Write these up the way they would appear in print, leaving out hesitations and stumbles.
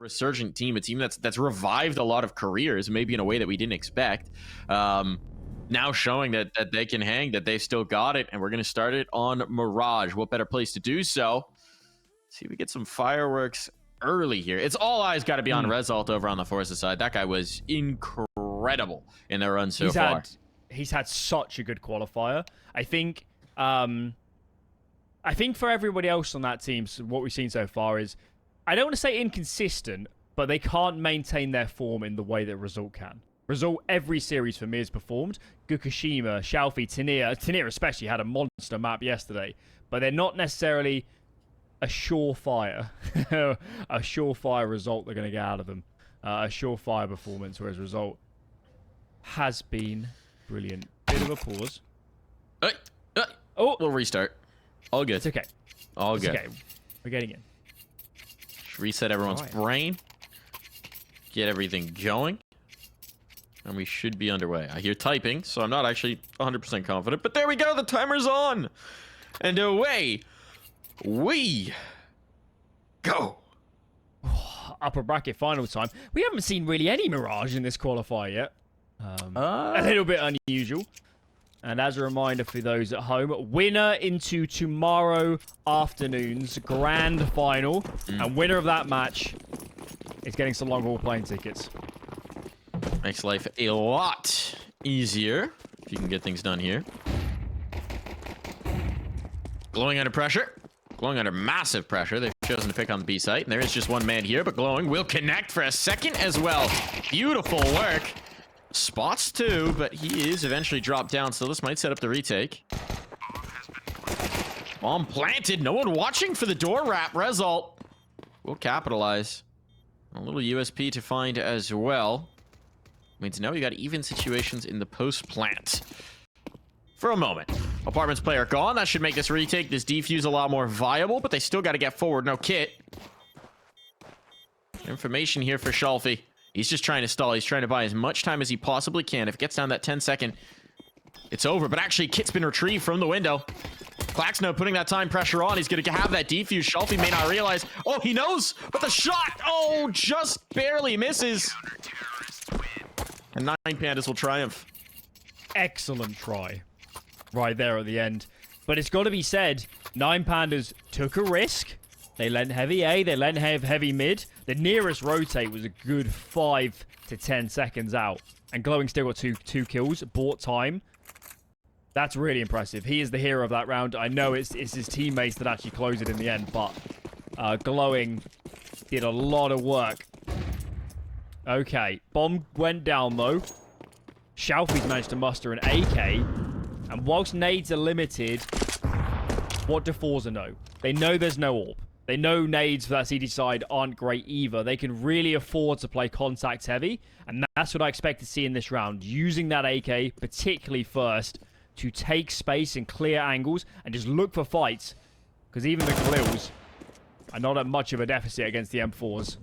resurgent team, a team that's revived a lot of careers, maybe in a way that we didn't expect. Now showing that they can hang, that they've still got it, and we're going to start it on Mirage. What better place to do so? See if we get some fireworks early here. It's all eyes got to be on Result over on the forZe side. That guy was incredible in their run so far. He's had such a good qualifier. I think for everybody else on that team, so what we've seen so far is, I don't want to say inconsistent, but they can't maintain their form in the way that Result can. Result, every series for me has performed. Fukushima, shalfey, Tania especially had a monster map yesterday, but they're not necessarily a surefire, a surefire result they're going to get out of them. A surefire performance, whereas Result has been brilliant. Bit of a pause. Oh, we'll restart. All good. It's okay. All good. Okay. We're getting in. Reset everyone's brain. Get everything going. And we should be underway. I hear typing, so I'm not actually 100% confident. But there we go. The timer's on. And away we go. Upper bracket final time. We haven't seen really any Mirage in this qualifier yet. A little bit unusual. And as a reminder for those at home, winner into tomorrow afternoon's grand final. And winner of that match is getting some long-haul plane tickets. Makes life a lot easier if you can get things done here. Glowing under pressure. Glowing under massive pressure. They've chosen to pick on the B site. And there is just one man here, but Glowing will connect for a second as well. Beautiful work. Spots too, but he is eventually dropped down, so this might set up the retake. Bomb planted. No one watching for the door wrap. Result will capitalize. A little USP to find as well. Means now we got even situations in the post plant. For a moment. Apartments player gone. That should make this retake, this defuse a lot more viable, but they still got to get forward. No kit. Information here for shalfey. He's just trying to stall. He's trying to buy as much time as he possibly can. If it gets down that 10-second, it's over. But actually, kit's been retrieved from the window. Clax now putting that time pressure on. He's going to have that defuse. Shalfey may not realize. Oh, he knows. But the shot, oh, just barely misses. And 9 Pandas will triumph. Excellent try. Right there at the end. But it's got to be said, 9 Pandas took a risk. They lent heavy A, they lent heavy mid. The nearest rotate was a good 5 to 10 seconds out. And Glowing still got two kills, bought time. That's really impressive. He is the hero of that round. I know it's his teammates that actually close it in the end, but Glowing did a lot of work. Okay, bomb went down though. Shalfey's managed to muster an AK. And whilst nades are limited, what do forZe know? They know there's no AWP. They know nades for that CT side aren't great either. They can really afford to play contact heavy. And that's what I expect to see in this round. Using that AK, particularly first, to take space and clear angles and just look for fights. Because even the Glills are not at much of a deficit against the M4s.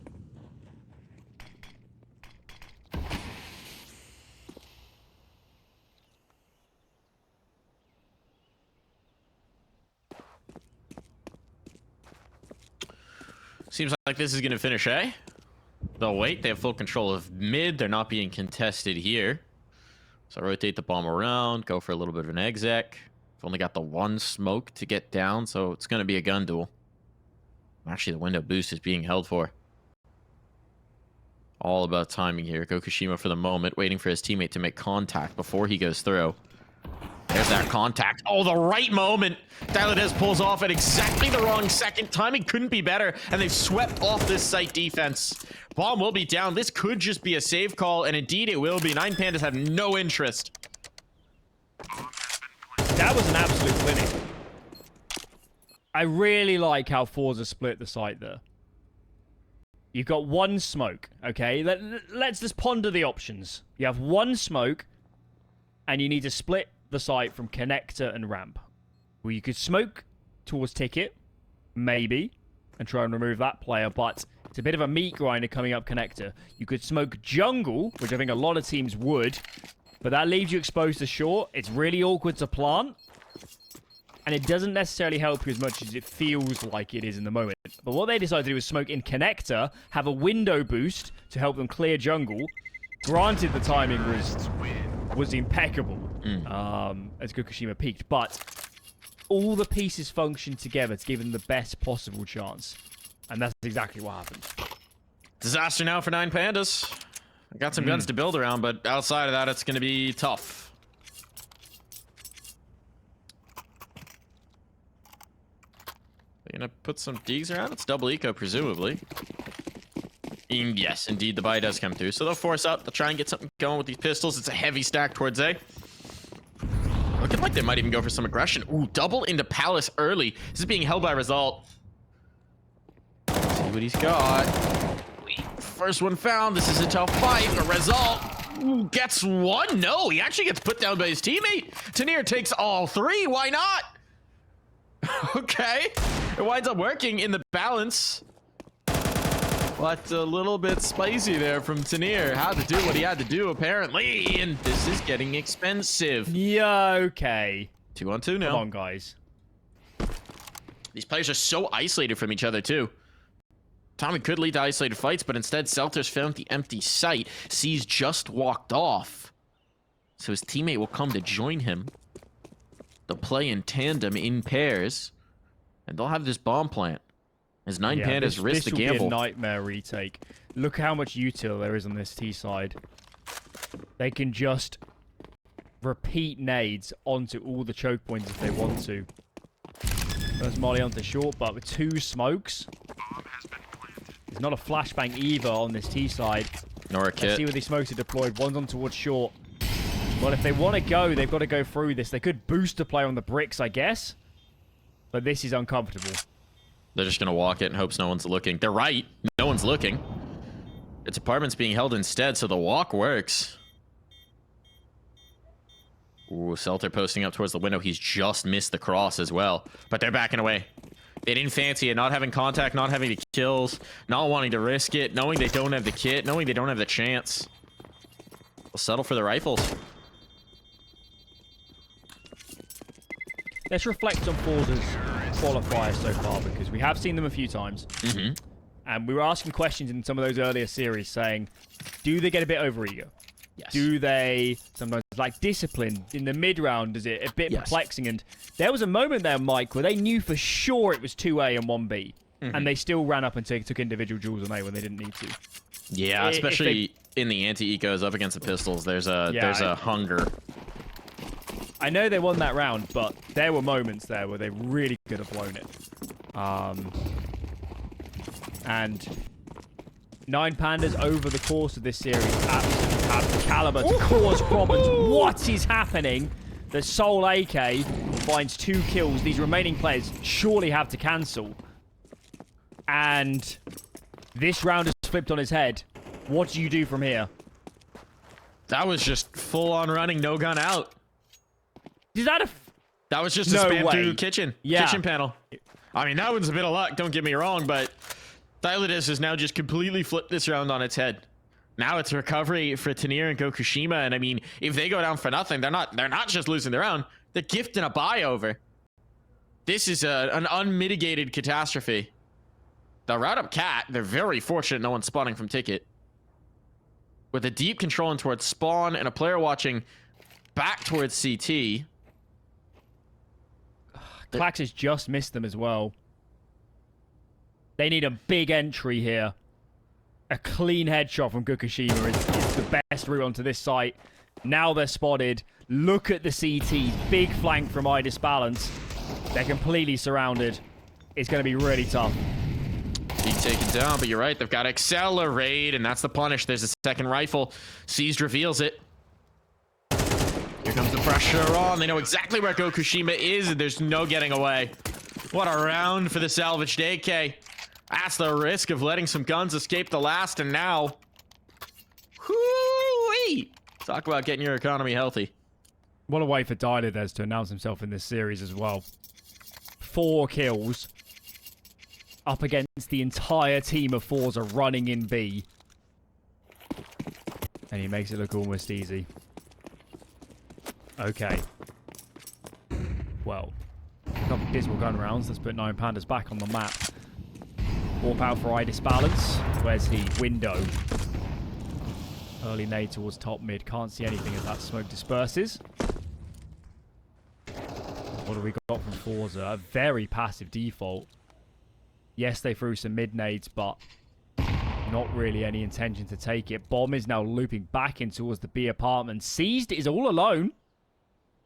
Seems like this is going to finish A. They'll wait. They have full control of mid. They're not being contested here. So rotate the bomb around. Go for a little bit of an exec. I've only got the one smoke to get down, so it's going to be a gun duel. Actually, the window boost is being held for. All about timing here. Fukushima for the moment, waiting for his teammate to make contact before he goes through. There's that contact. Oh, the right moment. Diladez pulls off at exactly the wrong second. Timing couldn't be better, and they've swept off this site defense. Bomb will be down. This could just be a save call, and indeed it will be. 9 Pandas have no interest. That was an absolute clinic. I really like how forZe split the site there. You've got one smoke, okay? Let's just ponder the options. You have one smoke, and you need to split the site from connector and ramp. Well, you could smoke towards ticket, maybe, and try and remove that player, but it's a bit of a meat grinder coming up connector. You could smoke jungle, which I think a lot of teams would, but that leaves you exposed to short. It's really awkward to plant. and it doesn't necessarily help you as much as it feels like it is in the moment. But what they decided to do was smoke in connector, have a window boost to help them clear jungle. Granted, the timing was impeccable as Fukushima peaked, but all the pieces function together to give them the best possible chance. And that's exactly what happened. Disaster now for 9 Pandas. I got some guns to build around, but outside of that, it's going to be tough. They're going to put some digs around. It's double eco, presumably. Yes, indeed, the buy does come through. So they'll force out. They'll try and get something going with these pistols. It's a heavy stack towards A. Looking like they might even go for some aggression. Ooh, double into Palace early. This is being held by Result. Let's see what he's got. First one found. This is a tough fight. A Result gets one. No, he actually gets put down by his teammate. Tanir takes all 3. Why not? Okay. It winds up working in the balance. But a little bit spicy there from Tanir. Had to do what he had to do, apparently. And this is getting expensive. Yeah, okay. 2-on-2 now. Come on, guys. These players are so isolated from each other, too. Tommy could lead to isolated fights, but instead, Selters found the empty site. C's just walked off. So his teammate will come to join him. They'll play in tandem, in pairs. And they'll have this bomb plant. As 9 Pandas risk the gamble. This will be a nightmare retake. Look how much util there is on this T side. They can just repeat nades onto all the choke points if they want to. There's Molly onto short, but with 2 smokes. There's not a flashbang either on this T side. Nor a kit. Let's see where these smokes are deployed. One's on towards short. Well, if they want to go, they've got to go through this. They could boost the play on the bricks, I guess. But this is uncomfortable. They're just going to walk it and hopes no one's looking. They're right. No one's looking. Its apartment's being held instead, so the walk works. Ooh, Selter posting up towards the window. He's just missed the cross as well. But they're backing away. They didn't fancy it. Not having contact, not having the kills, not wanting to risk it, knowing they don't have the kit, knowing they don't have the chance. They'll settle for the rifles. Let's reflect on forZe's qualifiers so far, because we have seen them a few times. And we were asking questions in some of those earlier series saying, do they get a bit overeager? Yes. Do they sometimes lack discipline? In the mid-round, is it a bit perplexing? And there was a moment there, Mike, where they knew for sure it was 2A and 1B. And they still ran up and took individual duels on A when they didn't need to. Yeah, especially in the anti-ecos up against the pistols. There's a hunger. I know they won that round, but there were moments there where they really could have blown it. And 9 Pandas over the course of this series absolutely have the caliber to cause problems. What is happening? The Soul AK finds 2 kills. These remaining players surely have to cancel. And this round is flipped on his head. What do you do from here? That was just full-on running, no gun out. Is that a... That was just a spam through kitchen panel. I mean, that one's a bit of luck, don't get me wrong, but Thylidus has now just completely flipped this round on its head. Now it's recovery for Tanir and Gokushima, and I mean, if they go down for nothing, they're not just losing the round, they're gifting a buy over. This is an unmitigated catastrophe. They'll route up Cat. They're very fortunate no one's spawning from Ticket. With a deep control in towards spawn and a player watching back towards CT. Clax has just missed them as well. They need a big entry here. A clean headshot from Fukushima is the best route onto this site. Now they're spotted. Look at the CT. Big flank from iDISBALANCE. They're completely surrounded. It's going to be really tough. Being taken down, but you're right. They've got Accelerate, and that's the punish. There's a second rifle. Seized reveals it. Here comes the pressure on. They know exactly where Gokushima is, and there's no getting away. What a round for the salvaged AK. That's the risk of letting some guns escape the last, and now... Whoo-wee! Talk about getting your economy healthy. What a way for Dylides to announce himself in this series as well. 4 kills. Up against the entire team of forZe running in B. And he makes it look almost easy. Okay. Well, couple of dismal gun rounds. Let's put 9 Pandas back on the map. Warp out for iDISBALANCE. Where's he? Window. Early nade towards top mid. Can't see anything as that smoke disperses. What have we got from forZe? A very passive default. Yes, they threw some mid nades, but not really any intention to take it. Bomb is now looping back in towards the B apartment. Seized is all alone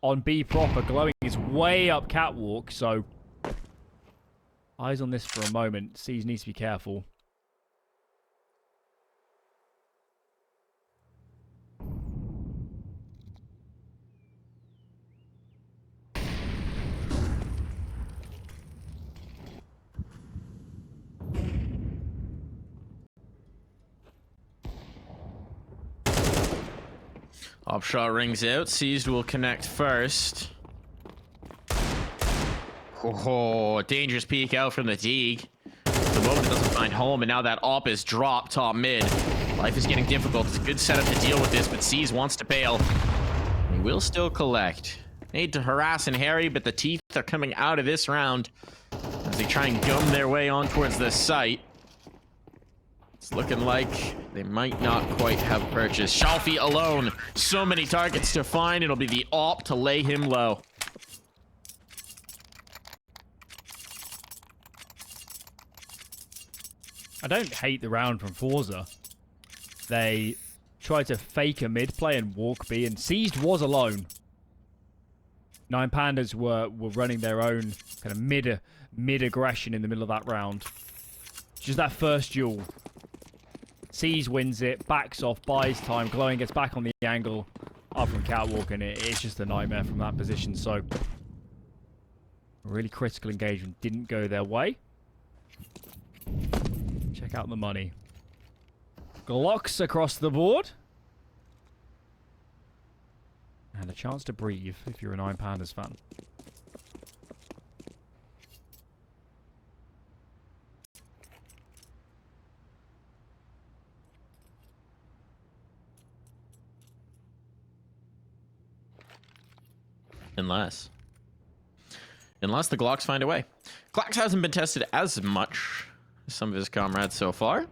on B proper. Glowing is way up catwalk, so eyes on this for a moment. Seized needs to be careful. Op shot rings out. Seized will connect first. Oh, dangerous peek out from the Deeg. The moment doesn't find home, and now that op is dropped top mid. Life is getting difficult. It's a good setup to deal with this, but Seized wants to bail. He will still collect. Need to harass and harry, but the teeth are coming out of this round as they try and gum their way on towards this site. It's looking like they might not quite have purchased. Shalfey alone. So many targets to find. It'll be the op to lay him low. I don't hate the round from forZe. They tried to fake a mid play and walk B, and Seized was alone. 9 Pandas were running their own kind of mid aggression in the middle of that round. Just that first duel. Seized wins it, backs off, buys time. Glowing gets back on the angle up from catwalk, and it's just a nightmare from that position. So, really critical engagement didn't go their way. Check out the money. Glocks across the board. And a chance to breathe if you're a 9 Pandas fan. Unless the Glocks find a way. Clax hasn't been tested as much as some of his comrades so far.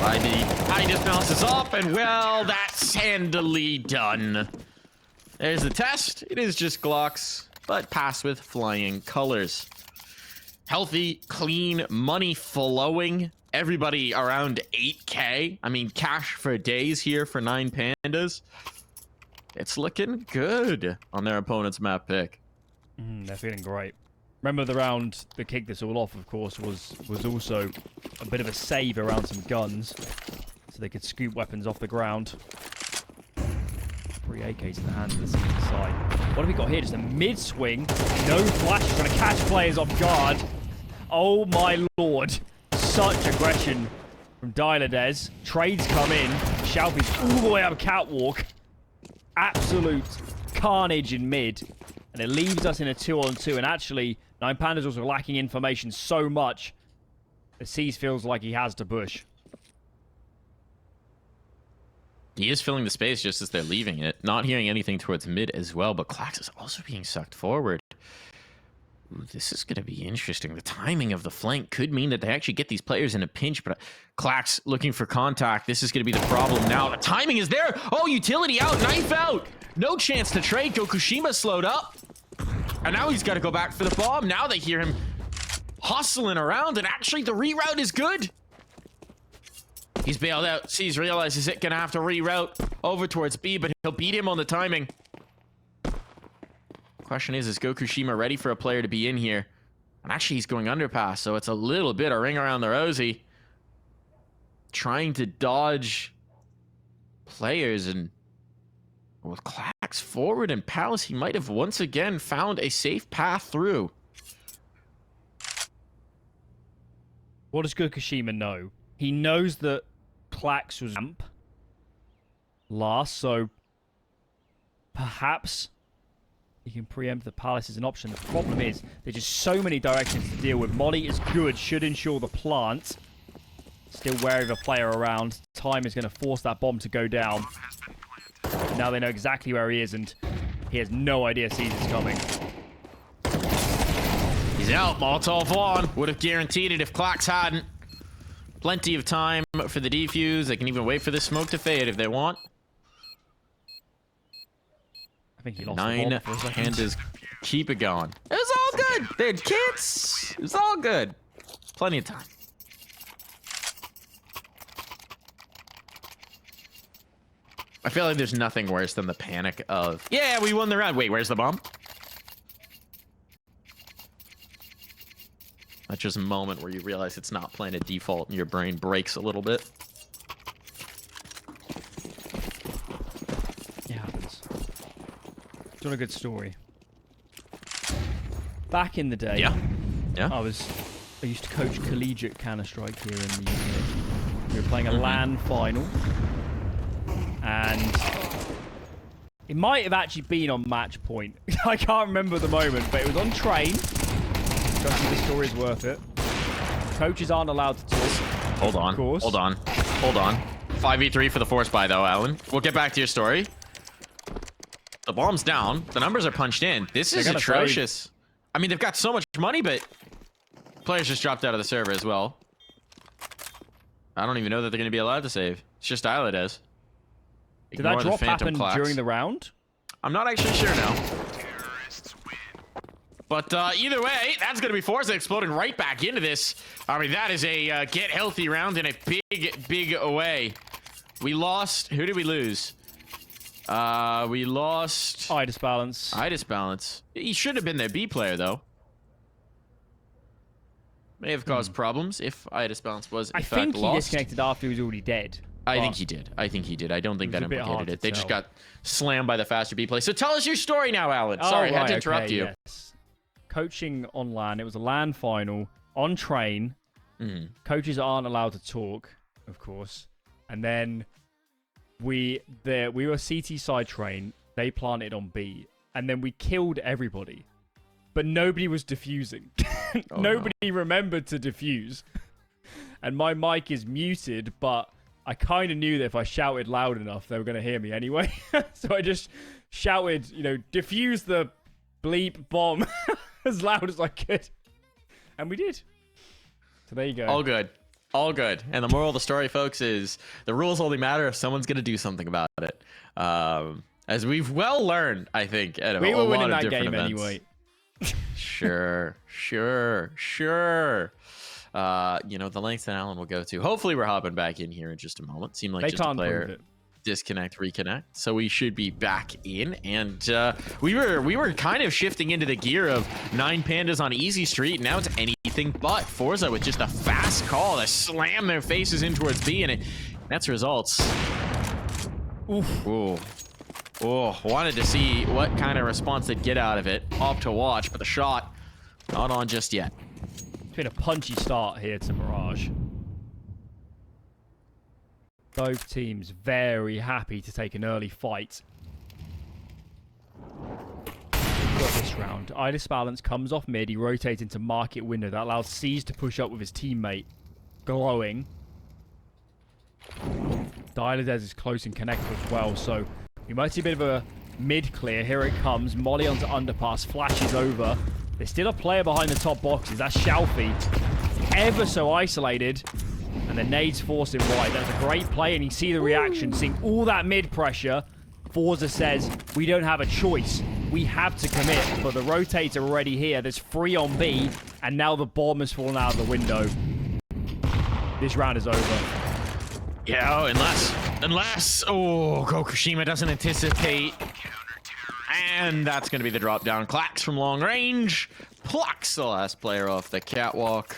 iDISBALANCE is up, and well, that's handily done. There's the test. It is just Glocks, but passed with flying colors. Healthy, clean, money flowing. Everybody around 8K. I mean, cash for days here for 9 Pandas. It's looking good on their opponent's map pick. They're feeling great. Remember the round that kicked this all off, of course, was also a bit of a save around some guns, so they could scoop weapons off the ground. 3 AKs in the hands of the second side. What have we got here? Just a mid-swing. No flash. Trying to catch players off guard. Oh my lord. Such aggression from iDISBALANCE. Trades come in. Shalfey's all the way up catwalk. Absolute carnage in mid. And it leaves us in a 2-on-2. And actually, 9 Pandas also lacking information so much that Seized feels like he has to push. He is filling the space just as they're leaving it. Not hearing anything towards mid as well, but clax is also being sucked forward. Ooh, this is going to be interesting. The timing of the flank could mean that they actually get these players in a pinch, but clax looking for contact. This is going to be the problem now. The timing is there. Oh, utility out, knife out. No chance to trade. Gokushima slowed up. And now he's got to go back for the bomb. Now they hear him hustling around, and actually the reroute is good. He's bailed out. Seized realizes it, gonna have to reroute over towards B, but he'll beat him on the timing. Question is Gokushima ready for a player to be in here? And actually he's going underpass, so it's a little bit of ring around the rosy. Trying to dodge players, and with clax forward and Palace, he might have once again found a safe path through. What does Gokushima know? He knows that clax was ramp last, so perhaps he can preempt the Palace as an option. The problem is there's just so many directions to deal with. Molly is good, should ensure the plant. Still wary of a player around. Time is going to force that bomb to go down. Now they know exactly where he is, and He has no idea Caesar's coming. He's out. Molotov on. Would have guaranteed it if clax hadn't. Plenty of time for the defuse. They can even wait for the smoke to fade if they want. I think he lost Nine the ball for a second. Pandas keep it going. It was all good. They had kits. It was all good. Plenty of time. I feel like there's nothing worse than the panic of, yeah, we won the round. Wait, where's the bomb? That's just a moment where you realize it's not playing a default and your brain breaks a little bit. It happens. It's not a good story. Back in the day, Yeah. I used to coach collegiate Counter-Strike here in the UK. We were playing a LAN final. And it might have actually been on match point. I can't remember at the moment, but it was on train. Trust me, the story is worth it. Coaches aren't allowed to talk. Hold on. Of course. Hold on. 5v3 for the force buy, though, Alan. We'll get back to your story. The bomb's down. The numbers are punched in. This is atrocious. I mean, they've got so much money, but players just dropped out of the server as well. I don't even know that they're going to be allowed to save. It's just iDISBALANCE. Did that drop happen during the round? I'm not actually sure now. But either way, that's going to be forZe exploding right back into this. I mean, that is a get healthy round in a big way. We lost. Who did we lose? We lost... iDISBALANCE. iDISBALANCE. He should have been their B player, though. May have caused problems if iDISBALANCE was, in fact, lost. I think he disconnected after he was already dead. I think he did. I don't think that implicated it. They just tell. got slammed by the faster B play. So tell us your story now, Alan. Sorry, I had to interrupt you. Yes. Coaching on LAN. It was a LAN final on train. Coaches aren't allowed to talk, of course. And then we were CT side train. They planted on B. And then we killed everybody. But nobody was defusing. Nobody remembered to defuse. And my mic is muted, but I kind of knew that if I shouted loud enough, they were going to hear me anyway. So I just shouted, defuse the bleep bomb as loud as I could. And we did. So there you go. All good. All good. And the moral of the story, folks, is the rules only matter if someone's going to do something about it. As we've well learned, I think, at we a were lot winning of that different game events. anyway. Sure. The lengths that Alan will go to. Hopefully, we're hopping back in here in just a moment. Seemed like They just a can't player prove it. disconnect, reconnect. So we should be back in, and we were kind of shifting into the gear of 9 Pandas on easy street. Now it's anything but forZe with just a fast call to slam their faces in towards B, and that's results. Oof. Ooh. Oh, wanted to see what kind of response they'd get out of it. Off to watch, but the shot not on just yet. It's been a punchy start here to Mirage. Both teams very happy to take an early fight. Got this round. iDISBALANCE comes off mid. He rotates into market window. That allows forZe to push up with his teammate. Glowing. iDISBALANCE is close and connected as well, so we might see a bit of a mid clear. Here it comes. Molly onto underpass. Flashes over. There's still a player behind the top boxes. That's shalfey. Ever so isolated. And the nades force him wide. That's a great play, and you see the reaction. Seeing all that mid pressure, forZe says, we don't have a choice. We have to commit. But the rotates are already here. There's 3 on B, and now the bomb has fallen out of the window. This round is over. Yeah, unless Kokushima doesn't anticipate. And that's going to be the drop down. Clax from long range. Plucks the last player off the catwalk.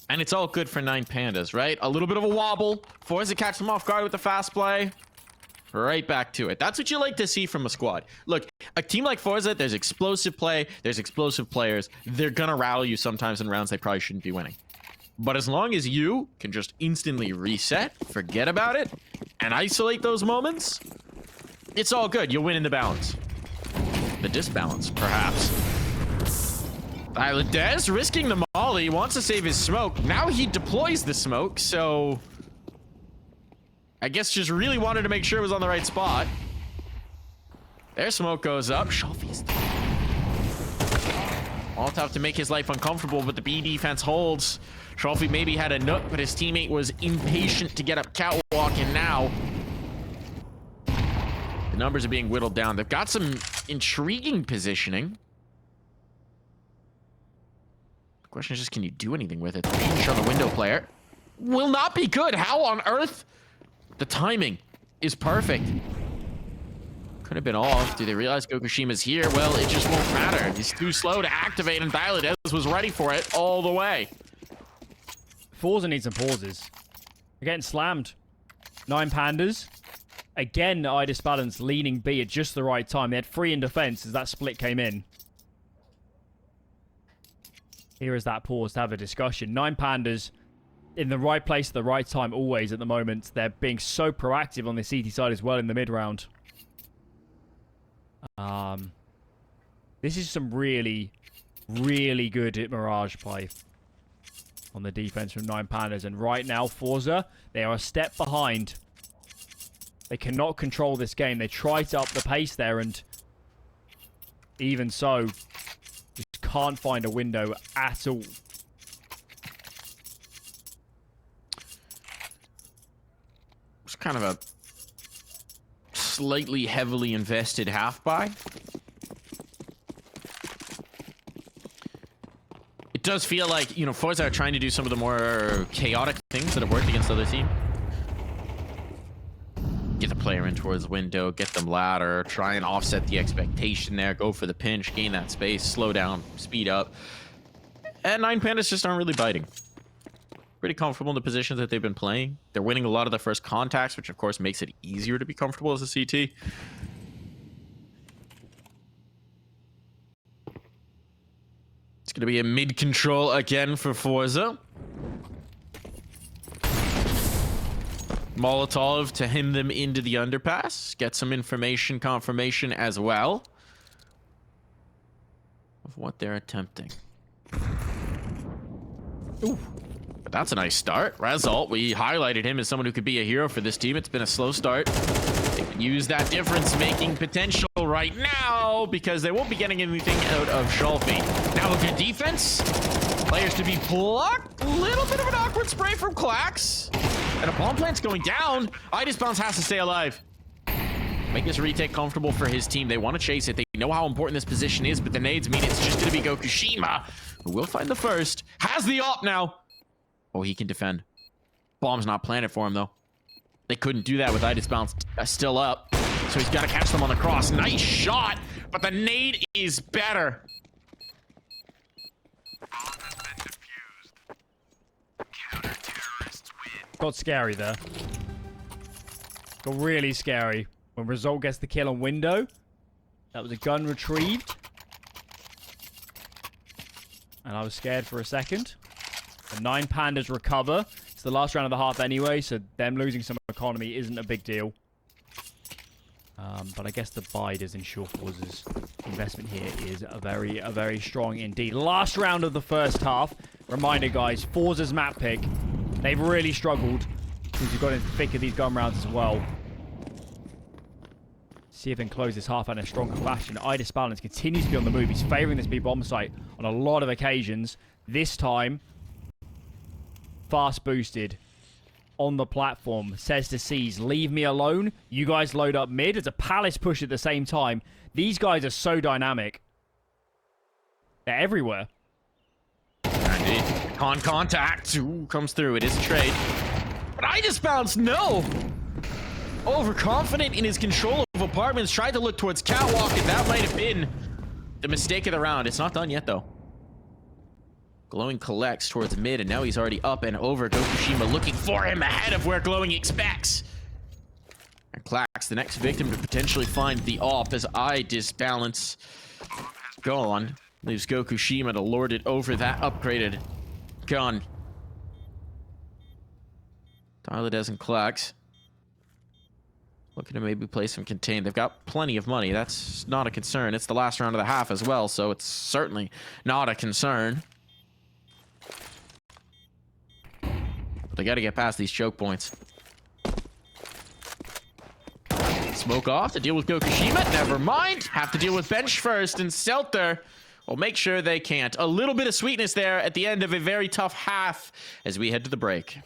And it's all good for 9 Pandas, right? A little bit of a wobble. forZe catch them off guard with the fast play. Right back to it. That's what you like to see from a squad. Look, a team like forZe, there's explosive play. There's explosive players. They're going to rattle you sometimes in rounds they probably shouldn't be winning. But as long as you can just instantly reset, forget about it, and isolate those moments, it's all good. You'll win in the balance. The disbalance, perhaps. Dez risking the molly, wants to save his smoke. Now he deploys the smoke, so I guess just really wanted to make sure it was on the right spot. Their smoke goes up. Shalfey's all tough to make his life uncomfortable, but the B defense holds. Shalfey maybe had a nook, but his teammate was impatient to get up catwalk, and now the numbers are being whittled down. They've got some intriguing positioning. The question is just, can you do anything with it? The pinch on the window player will not be good. How on earth? The timing is perfect. Could have been off. Do they realize Gokushima's here? Well, it just won't matter. He's too slow to activate, and Diladez was ready for it all the way. forZe needs some pauses. They're getting slammed. 9 Pandas. Again, iDISBALANCE leaning B at just the right time. They had 3 in defense as that split came in. Here is that pause to have a discussion. 9 Pandas in the right place at the right time always at the moment. They're being so proactive on the CT side as well in the mid-round. This is some really, really good Mirage play on the defense from 9 Pandas. And right now, forZe, they are a step behind. They cannot control this game. They try to up the pace there, and even so, just can't find a window at all. It's kind of a slightly heavily invested half buy. It does feel like, you know, forZe are trying to do some of the more chaotic things that have worked against the other team. Get the player in towards the window, get them ladder, try and offset the expectation there, go for the pinch, gain that space, slow down, speed up. And 9 Pandas just aren't really biting. Pretty comfortable in the positions that they've been playing. They're winning a lot of the first contacts, which of course makes it easier to be comfortable as a CT. It's going to be a mid control again for forZe. Molotov to hem them into the underpass. Get some information confirmation as well of what they're attempting. Ooh. But that's a nice start. Result, we highlighted him as someone who could be a hero for this team. It's been a slow start. They can use that difference-making potential right now because they won't be getting anything out of Shalfey. Now a good defense. Players to be blocked. A little bit of an awkward spray from clax. And a bomb plant's going down. iDISBALANCE has to stay alive. Make this retake comfortable for his team. They want to chase it. They know how important this position is, but the nades mean it's just going to be Gokushima, who will find the first. Has the op now. Oh, he can defend. Bomb's not planted for him, though. They couldn't do that with iDISBALANCE still up. So he's got to catch them on the cross. Nice shot, but the nade is better. Got scary there. Got really scary. When Result gets the kill on window. That was a gun retrieved. And I was scared for a second. The 9 Pandas recover. It's the last round of the half anyway, so them losing some economy isn't a big deal. But I guess the buy does ensure forZe's investment here is a very strong indeed. Last round of the first half. Reminder, guys, forZe's map pick. They've really struggled since we've got in the thick of these gun rounds as well. See if they can close this half out in a stronger fashion. iDISBALANCE continues to be on the move. He's favoring this B bomb site on a lot of occasions. This time, fast boosted on the platform. Says to forZe, leave me alone. You guys load up mid. It's a palace push at the same time. These guys are so dynamic. They're everywhere. Indeed. Contact. Ooh, comes through. It is a trade. But iDISBALANCE, no. Overconfident in his control of apartments. Tried to look towards catwalk, and that might have been the mistake of the round. It's not done yet, though. Glowing collects towards mid, and now he's already up and over. Gokushima looking for him ahead of where Glowing expects. And clax, the next victim to potentially find the op as iDISBALANCE gone. Leaves Gokushima to lord it over that upgraded gun. Diladez and clax looking to maybe play some contain. They've got plenty of money. That's not a concern. It's the last round of the half as well, so it's certainly not a concern. But they got to get past these choke points. Smoke off to deal with Gokushima. Never mind. Have to deal with bench first, and Seltzer will make sure they can't. A little bit of sweetness there at the end of a very tough half as we head to the break.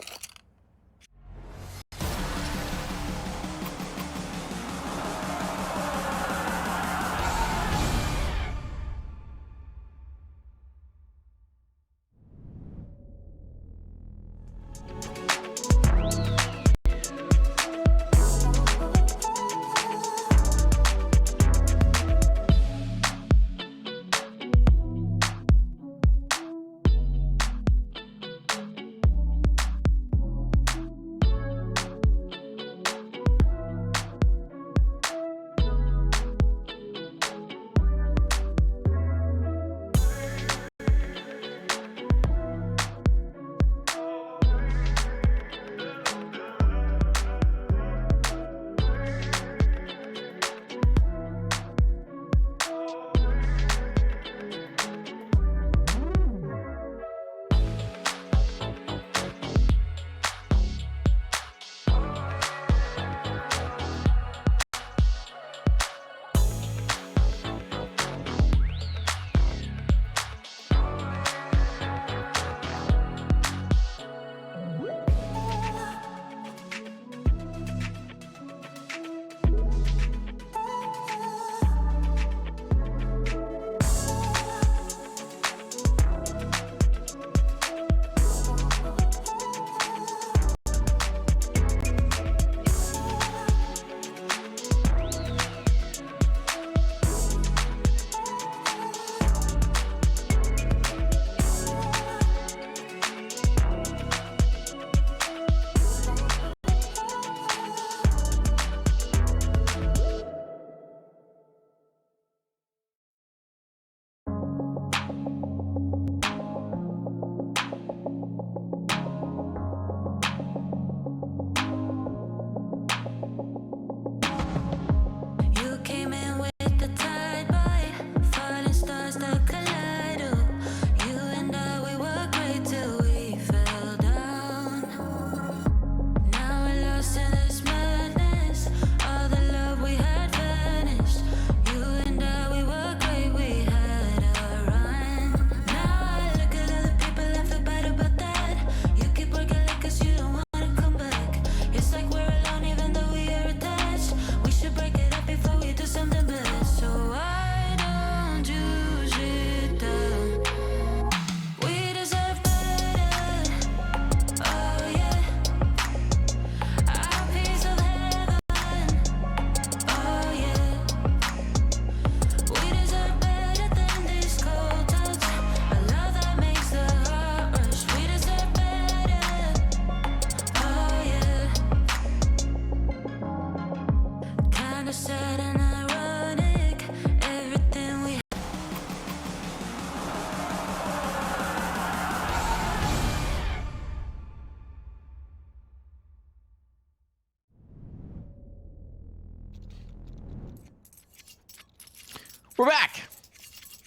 We're back.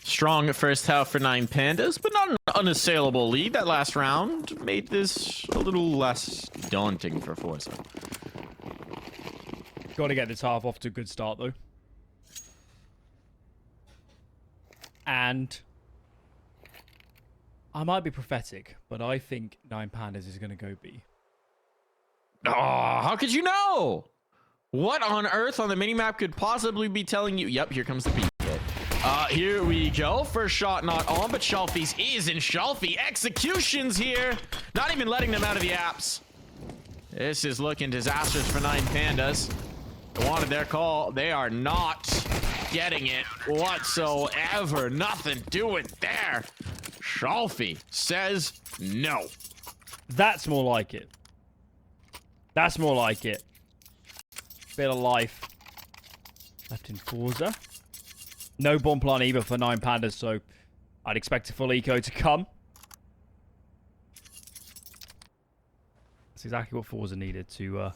Strong first half for 9 Pandas, but not an unassailable lead. That last round made this a little less daunting for forZe. Got to get this half off to a good start, though. And I might be prophetic, but I think 9 Pandas is going to go B. Oh, how could you know? What on earth on the minimap could possibly be telling you? Yep, here comes the B hit. Here we go. First shot not on, but shalfey's is, and shalfey executions here. Not even letting them out of the apps. This is looking disastrous for 9 Pandas. They wanted their call. They are not getting it whatsoever. Nothing doing there. Shalfey says no. That's more like it. That's more like it. Bit of life left in forZe. No bomb plant either for 9 Pandas, so I'd expect a full eco to come. That's exactly what forZe needed to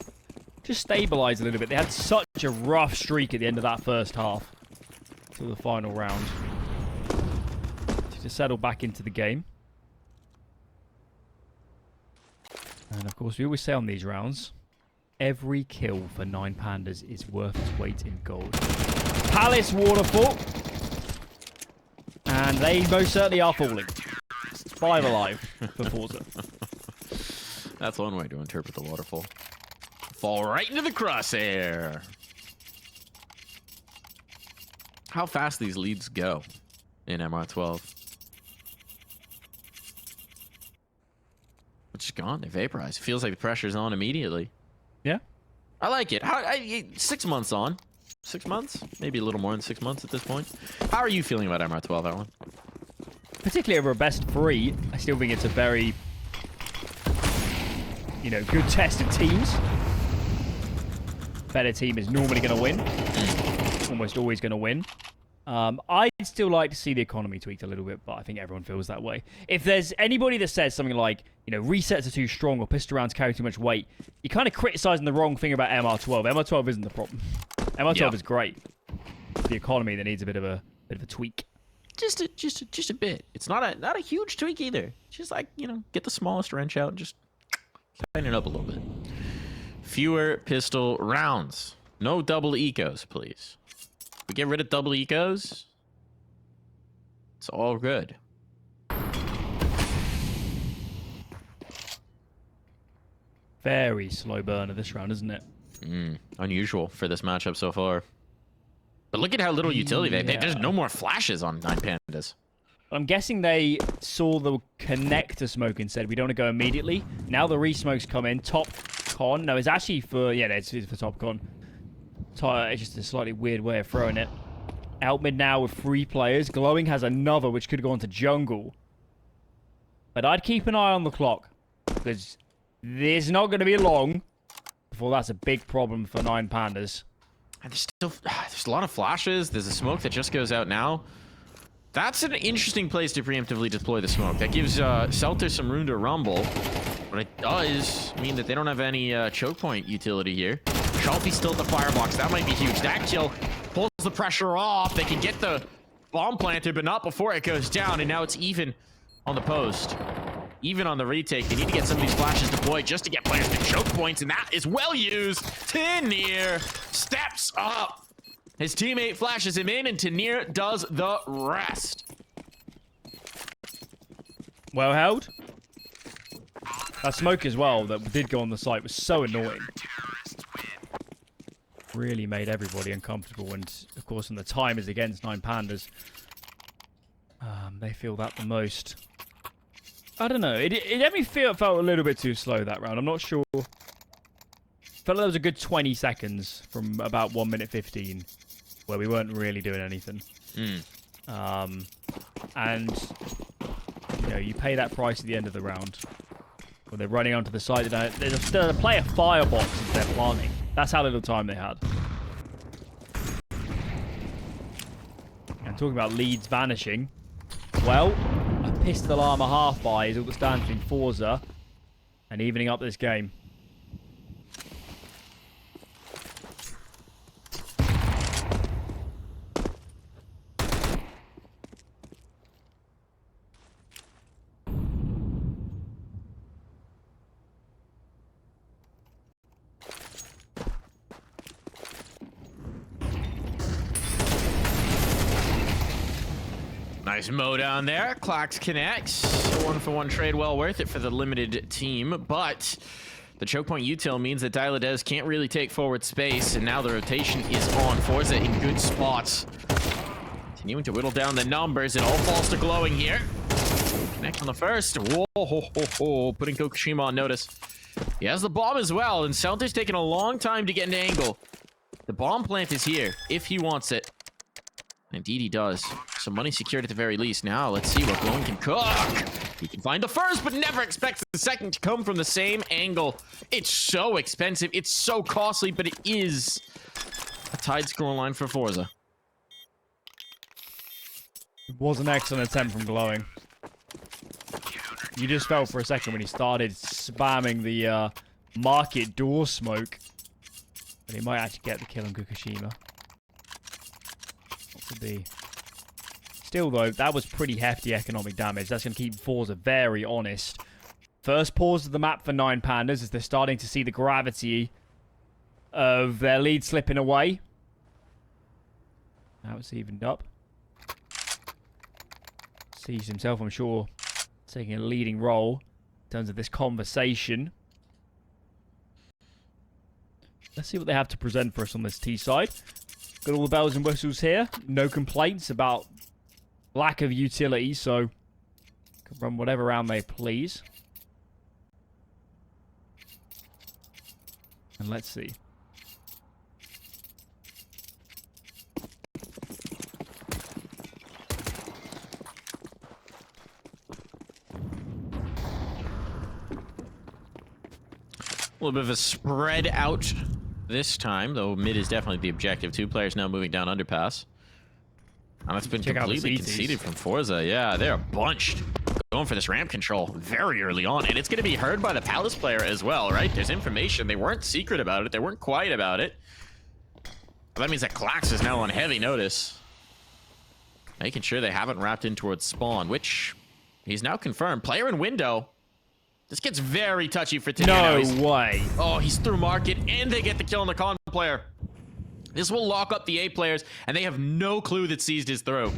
just stabilize a little bit. They had such a rough streak at the end of that first half to the final round to settle back into the game. And of course, we always say on these rounds, Every kill for 9 Pandas is worth its weight in gold. Palace Waterfall. And they most certainly are falling. 5 alive for forZe. That's one way to interpret the waterfall. Fall right into the crosshair. How fast these leads go in MR12. It's just gone. They vaporize. It feels like the pressure's on immediately. Yeah. I like it. 6 months on. 6 months? Maybe a little more than 6 months at this point. How are you feeling about MR12, Alan? Particularly over a best 3, I still think it's a very, good test of teams. Better team is normally going to win. Almost always going to win. I'd still like to see the economy tweaked a little bit, but I think everyone feels that way. If there's anybody that says something like, resets are too strong or pistol rounds carry too much weight, you're kind of criticizing the wrong thing about MR12. MR12 isn't the problem. MR12 is great. It's the economy that needs a bit of a tweak. Just a bit. It's not a huge tweak either. Just like, get the smallest wrench out and just tighten it up a little bit. Fewer pistol rounds. No double ecos, please. We get rid of double ecos, it's all good. Very slow burner this round, isn't it? Unusual for this matchup so far. But look at how little utility there's no more flashes on 9 Pandas. I'm guessing they saw the connector smoke and said, we don't want to go immediately. Now the re-smokes come in. Top con. No, it's actually for... Yeah, it's for top con. It's just a slightly weird way of throwing it. Out mid now with 3 players. Glowing has another, which could go into jungle. But I'd keep an eye on the clock. Because there's not going to be long before that's a big problem for 9 Pandas. And there's a lot of flashes. There's a smoke that just goes out now. That's an interesting place to preemptively deploy the smoke. That gives Celter some room to rumble. But it does mean that they don't have any choke point utility here. Shalfey still at the firebox. That might be huge. That kill pulls the pressure off. They can get the bomb planted, but not before it goes down. And now it's even on the post. Even on the retake. They need to get some of these flashes deployed just to get players to choke points. And that is well used. Tenier steps up. His teammate flashes him in, and Tenier does the rest. Well held. That smoke as well that did go on the site was so annoying. Really made everybody uncomfortable, and of course when the time is against 9 Pandas, they feel that the most. I don't know, it definitely felt a little bit too slow that round. I'm not sure. Felt like there was a good 20 seconds from about 1 minute 15 where we weren't really doing anything. And you pay that price at the end of the round when they're running onto the side. There's still a player firebox as they're planting. That's how little time they had. And talking about leads vanishing, well, a pistol armor half buy is all that stands between forZe and evening up this game. Nice mow down there. Clax connects. 1-for-1 trade, well worth it for the limited team, but the choke point util means that Diladez can't really take forward space, and now the rotation is on. forZe in good spots. Continuing to whittle down the numbers. It all falls to Glowing here. Connect on the first. Whoa, putting Kokushima on notice. He has the bomb as well, and Celter's taking a long time to get an angle. The bomb plant is here, if he wants it. Indeed he does. Some money secured at the very least. Now, let's see what Glowing can cook. He can find the first, but never expects the second to come from the same angle. It's so expensive. It's so costly, but it is a tied score line for forZe. It was an excellent attempt from Glowing. You just felt for a second when he started spamming the market door smoke. But he might actually get the kill on Kokushima. What could be? Still, though, that was pretty hefty economic damage. That's going to keep forZe very honest. First pause of the map for 9 Pandas as they're starting to see the gravity of their lead slipping away. Now it's evened up. Sees himself, I'm sure, taking a leading role in terms of this conversation. Let's see what they have to present for us on this T side. Got all the bells and whistles here. No complaints about lack of utility, so can run whatever round they please. And let's see. A little bit of a spread out this time, though mid is definitely the objective. Two players now moving down underpass. And that's been completely conceded from forZe. Yeah, they're bunched. Going for this ramp control very early on. And it's going to be heard by the Palace player as well, right? There's information. They weren't secret about it. They weren't quiet about it. But that means that clax is now on heavy notice. Making sure they haven't wrapped in towards spawn, which he's now confirmed. Player in window. This gets very touchy for today. No way. Oh, he's through market, and they get the kill on the con player. This will lock up the A players, and they have no clue that seized his through.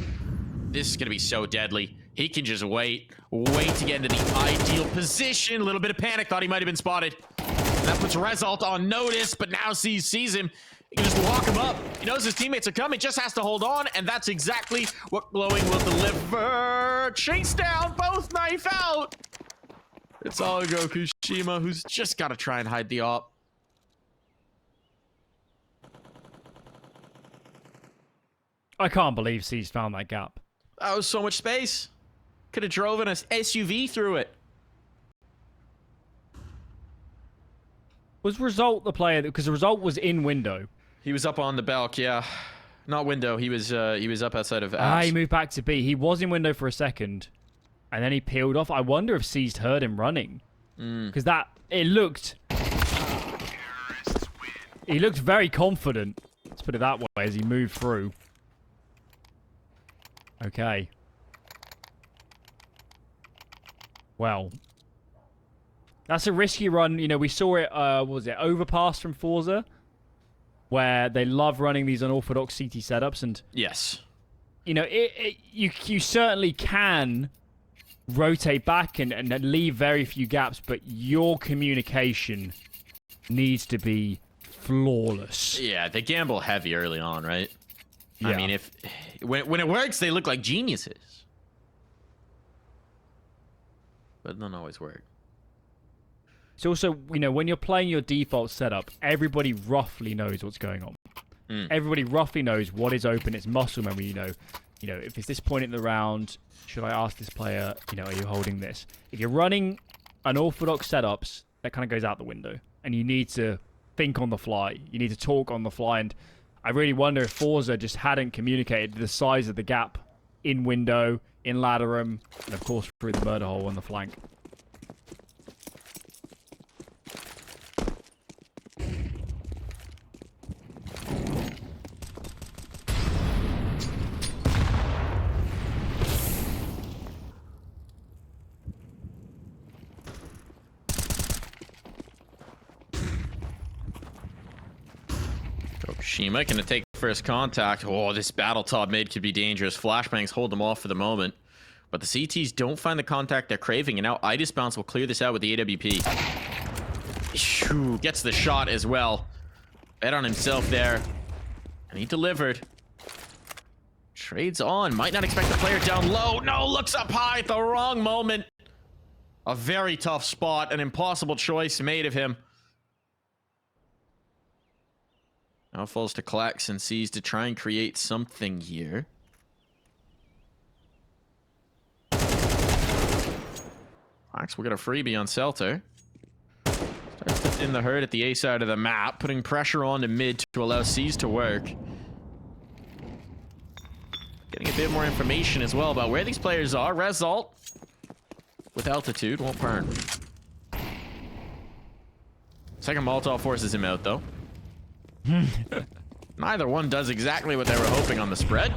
This is going to be so deadly. He can just wait to get into the ideal position. A little bit of panic, thought he might have been spotted. And that puts Result on notice, but now sees him. He can just lock him up. He knows his teammates are coming, just has to hold on, and that's exactly what Glowing will deliver. Chase down, both knife out. It's all Goku Shima, who's just got to try and hide the op. I can't believe C's found that gap. That was so much space. Could have driven an SUV through it. Was Result the player? Because the Result was in window. He was up on the balk, yeah. Not window. He was up outside of. He moved back to B. He was in window for a second, and then he peeled off. I wonder if C's heard him running, because he looked very confident. Let's put it that way as he moved through. Okay. Well, that's a risky run. You know, we saw it, what was it, Overpass from forZe, where they love running these unorthodox CT setups. And yes, you know, you certainly can rotate back and leave very few gaps, but your communication needs to be flawless. Yeah, they gamble heavy early on, right? Yeah. I mean, when it works, they look like geniuses. But it doesn't always work. It's also, you know, when you're playing your default setup, everybody roughly knows what's going on. Everybody roughly knows what is open. It's muscle memory, you know, if it's this point in the round, should I ask this player, you know, are you holding this? If you're running unorthodox setups, that kind of goes out the window. And you need to think on the fly. You need to talk on the fly. And I really wonder if forZe just hadn't communicated the size of the gap in window, in ladder room, and of course through the murder hole on the flank. Shima gonna take first contact. Oh, this battle top mid could be dangerous. Flashbangs hold them off for the moment. But the CTs don't find the contact they're craving, and now iDISBALANCE will clear this out with the AWP. Phew, gets the shot as well. Bet on himself there. And he delivered. Trades on. Might not expect the player down low. No, looks up high at the wrong moment. A very tough spot. An impossible choice made of him. Now falls to clax and sees to try and create something here. Clax will get a freebie on Celter. Starts in the herd at the A side of the map, putting pressure on to mid to allow C's to work. Getting a bit more information as well about where these players are. Result with altitude won't burn. Second Molotov forces him out though. Neither one does exactly what they were hoping on the spread.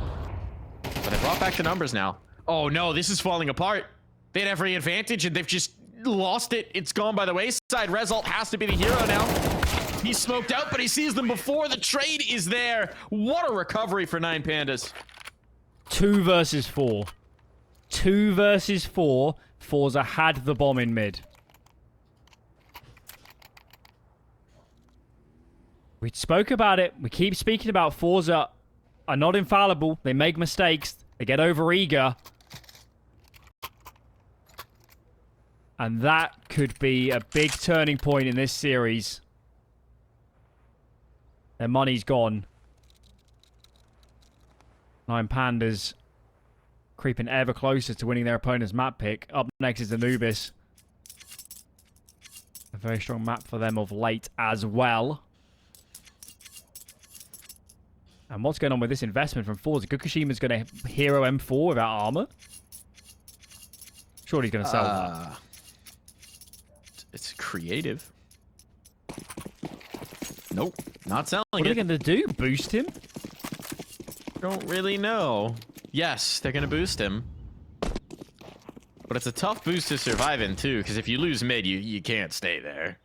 But they brought back the numbers now. Oh no, this is falling apart. They had every advantage and they've just lost it. It's gone by the wayside. Result has to be the hero now. He's smoked out, but he sees them before the trade is there. What a recovery for 9 Pandas. 2 versus 4. 2 versus 4. forZe had the bomb in mid. We spoke about it. We keep speaking about forZe are not infallible. They make mistakes. They get over eager. And that could be a big turning point in this series. Their money's gone. 9 Pandas creeping ever closer to winning their opponent's map pick. Up next is Anubis. A very strong map for them of late as well. And what's going on with this investment from forZe? Kukushima's going to hero M4 without armor? Surely he's going to sell that. It's creative. Nope, not selling What are they it. going to do? Boost him? Don't really know. Yes, they're going to boost him. But it's a tough boost to survive in, too, because if you lose mid, you can't stay there.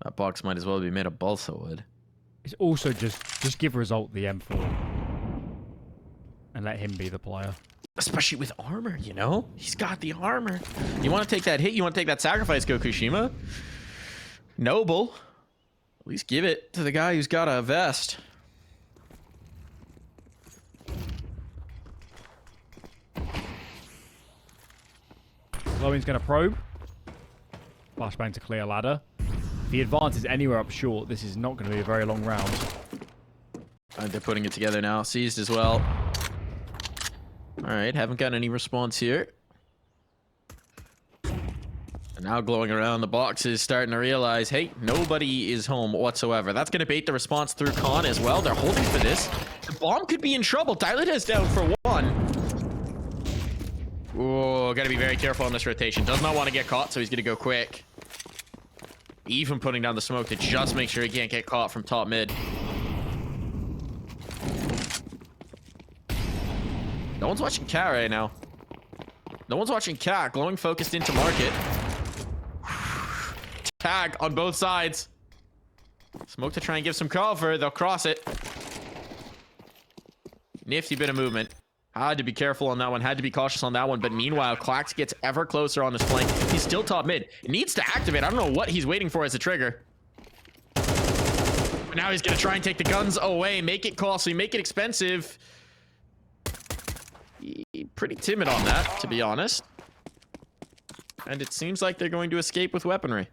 That box might as well be made of balsa wood. It's also just give Result the M4. And let him be the player. Especially with armor, you know? He's got the armor. You want to take that hit? You want to take that sacrifice, Gokushima? Noble. At least give it to the guy who's got a vest. Glowing's going to probe. Flashbang to clear ladder. If he advances anywhere up short, this is not going to be a very long round. They're putting it together now. Seized as well. Alright, haven't got any response here. And now glowing around the boxes, starting to realize, hey, nobody is home whatsoever. That's going to bait the response through Khan as well. They're holding for this. The bomb could be in trouble. Dilate is down for 1. Oh, got to be very careful on this rotation. Does not want to get caught, so he's going to go quick. Even putting down the smoke to just make sure he can't get caught from top mid. No one's watching Cat right now. No one's watching Cat. Glowing focused into market. Tag on both sides. Smoke to try and give some cover. They'll cross it. Nifty bit of movement. Had to be careful on that one. Had to be cautious on that one. But meanwhile, clax gets ever closer on this flank. He's still top mid. Needs to activate. I don't know what he's waiting for as a trigger. But now he's going to try and take the guns away. Make it costly. Make it expensive. Pretty timid on that, to be honest. And it seems like they're going to escape with weaponry.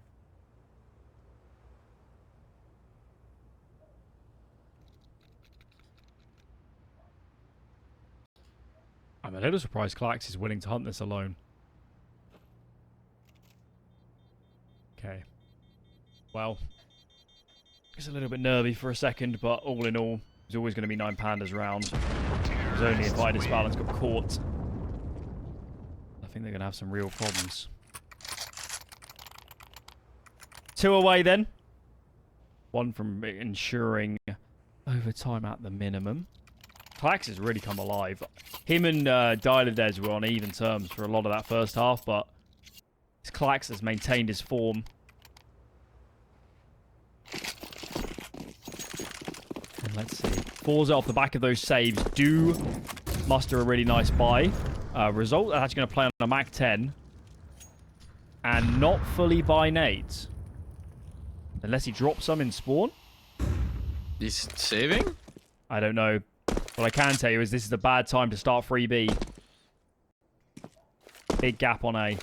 I'm a little surprised clax is willing to hunt this alone. Okay. Well, it's a little bit nervy for a second, but all in all, there's always going to be 9 Pandas round. It was only if iDISBALANCE got caught. I think they're going to have some real problems. 2 away then. 1 from ensuring overtime at the minimum. clax has really come alive. Him and iDISBALANCE were on even terms for a lot of that first half, but it's clax has maintained his form. And let's see. forZe off the back of those saves do muster a really nice buy. Result are actually going to play on a Mac 10 and not fully buy nades. Unless he drops some in spawn. He's saving? I don't know. What I can tell you is this is a bad time to start free B. Big gap on A.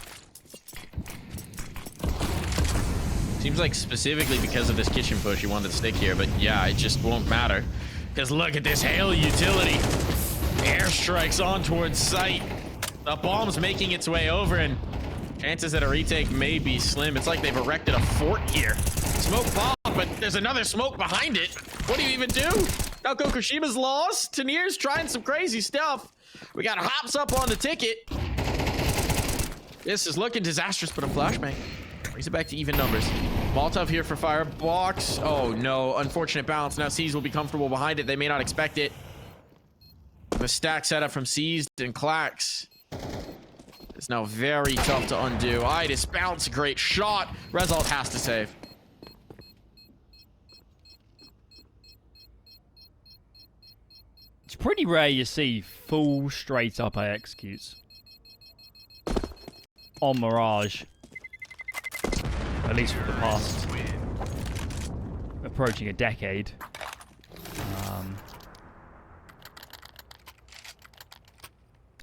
Seems like specifically because of this kitchen push you wanted to stick here, but yeah, it just won't matter. Because look at this hail utility. Airstrikes on towards site. The bomb's making its way over, and chances that a retake may be slim. It's like they've erected a fort here. Smoke bomb, but there's another smoke behind it. What do you even do? Now Kokushima's lost. Tanir's trying some crazy stuff. We got Hops up on the ticket. This is looking disastrous, but a flashbang brings it back to even numbers. Molotov here for Firebox. Oh no, unfortunate bounce. Now Seized will be comfortable behind it. They may not expect it. The stack setup from Seized and clax. It's now very tough to undo. iDISBALANCE, great shot. Result has to save. pretty rare you see full straight up A executes on Mirage. At least for the past approaching a decade.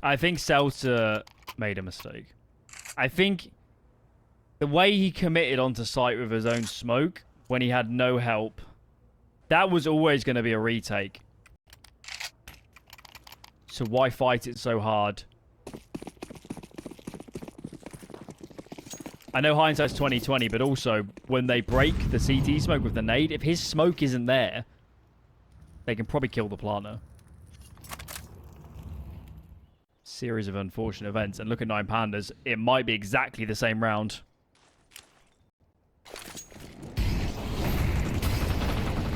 I think Seltzer made a mistake. I think the way he committed onto site with his own smoke when he had no help, that was always going to be a retake. So why fight it so hard? I know hindsight's 20/20, but also when they break the CT smoke with the nade, if his smoke isn't there, they can probably kill the planter. Series of unfortunate events, and look at 9 Pandas. It might be exactly the same round.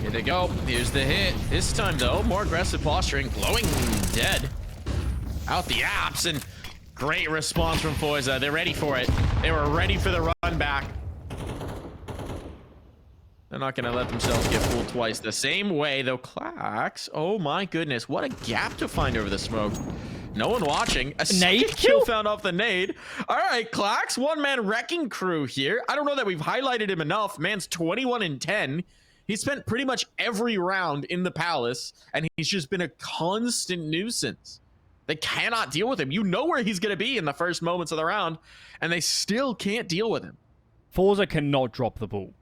Here they go. Here's the hit. This time, though, more aggressive posturing. Glowing dead. Out the apps, and great response from forZe. They're ready for it. They were ready for the run back. They're not going to let themselves get fooled twice the same way, though. Clax. Oh, my goodness. What a gap to find over the smoke. No one watching. A nade kill found off the nade. All right, Clax, one-man wrecking crew here. I don't know that we've highlighted him enough. Man's 21 and 10. He spent pretty much every round in the palace, and he's just been a constant nuisance. They cannot deal with him. You know where he's going to be in the first moments of the round, and they still can't deal with him. forZe cannot drop the ball.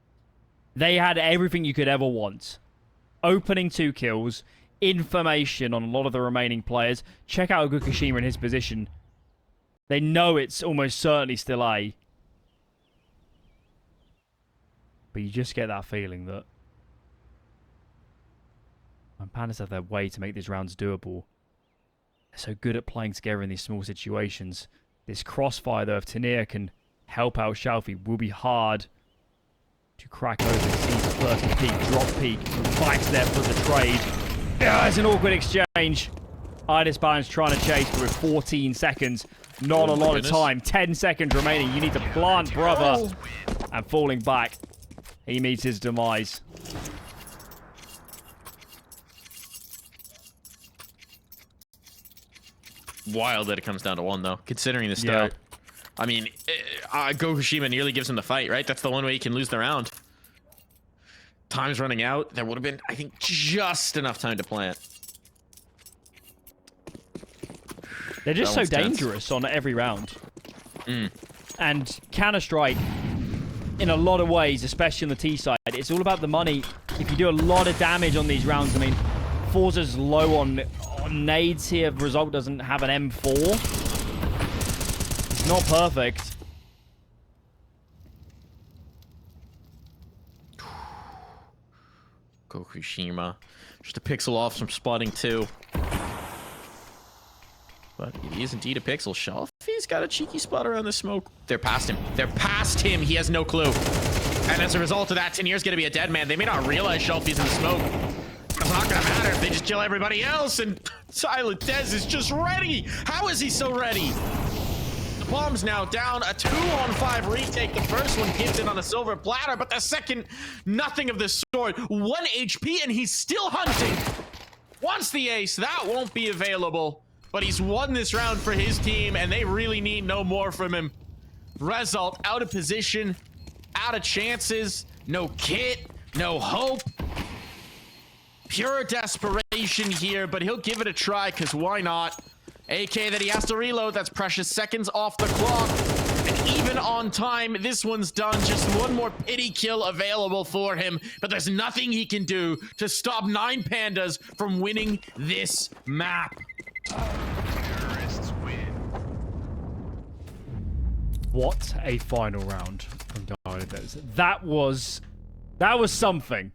They had everything you could ever want. Opening 2 kills, information on a lot of the remaining players. Check out Gukashima in his position. They know it's almost certainly still A. But you just get that feeling that when Pandas have their way to make these rounds doable, they're so good at playing together in these small situations. This crossfire, though, if Tania can help out Shalfey, will be hard to crack open. Sees the first peak, drop peak, fights there for the trade. Yeah, it's an awkward exchange. iDISBALANCE trying to chase, but with 14 seconds, not a lot of time. 10 seconds remaining. You need to plant, brother. And falling back, he meets his demise. Wild that it comes down to 1, though, considering the start. Yeah. I mean, Gokashima nearly gives him the fight, right? That's the one way he can lose the round. Time's running out. There would have been, I think, just enough time to plant. They're just so dangerous on every round. And Counter-Strike, in a lot of ways, especially on the T side, it's all about the money. If you do a lot of damage on these rounds, I mean, forZe's low on nades here. Result doesn't have an M4. It's not perfect. Gokashima. Just a pixel off from spotting 2. But it is indeed a pixel. Shalfey's got a cheeky spot around the smoke. They're past him. They're past him. He has no clue. And as a result of that, Tanier's going to be a dead man. They may not realize Shalfey's in the smoke. It's not going to matter if they just kill everybody else. And Silent Dez is just ready. How is he so ready? The bomb's now down. A 2-on-5 retake. The first one gives it on a silver platter, but the second, nothing of the sort. 1 HP, and he's still hunting. Wants the ace. That won't be available. But he's won this round for his team, and they really need no more from him. Result, out of position, out of chances, no kit, no hope. Pure desperation here, but he'll give it a try, because why not? AK that he has to reload, that's precious seconds off the clock. And even on time, this one's done. Just one more pity kill available for him, but there's nothing he can do to stop 9 Pandas from winning this map. What a final round from iDISBALANCE. That was something.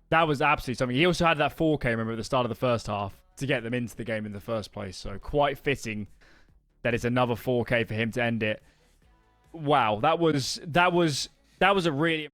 That was absolutely something. He also had that 4K, remember, at the start of the first half to get them into the game in the first place. So quite fitting that it's another 4K for him to end it. Wow, that was a really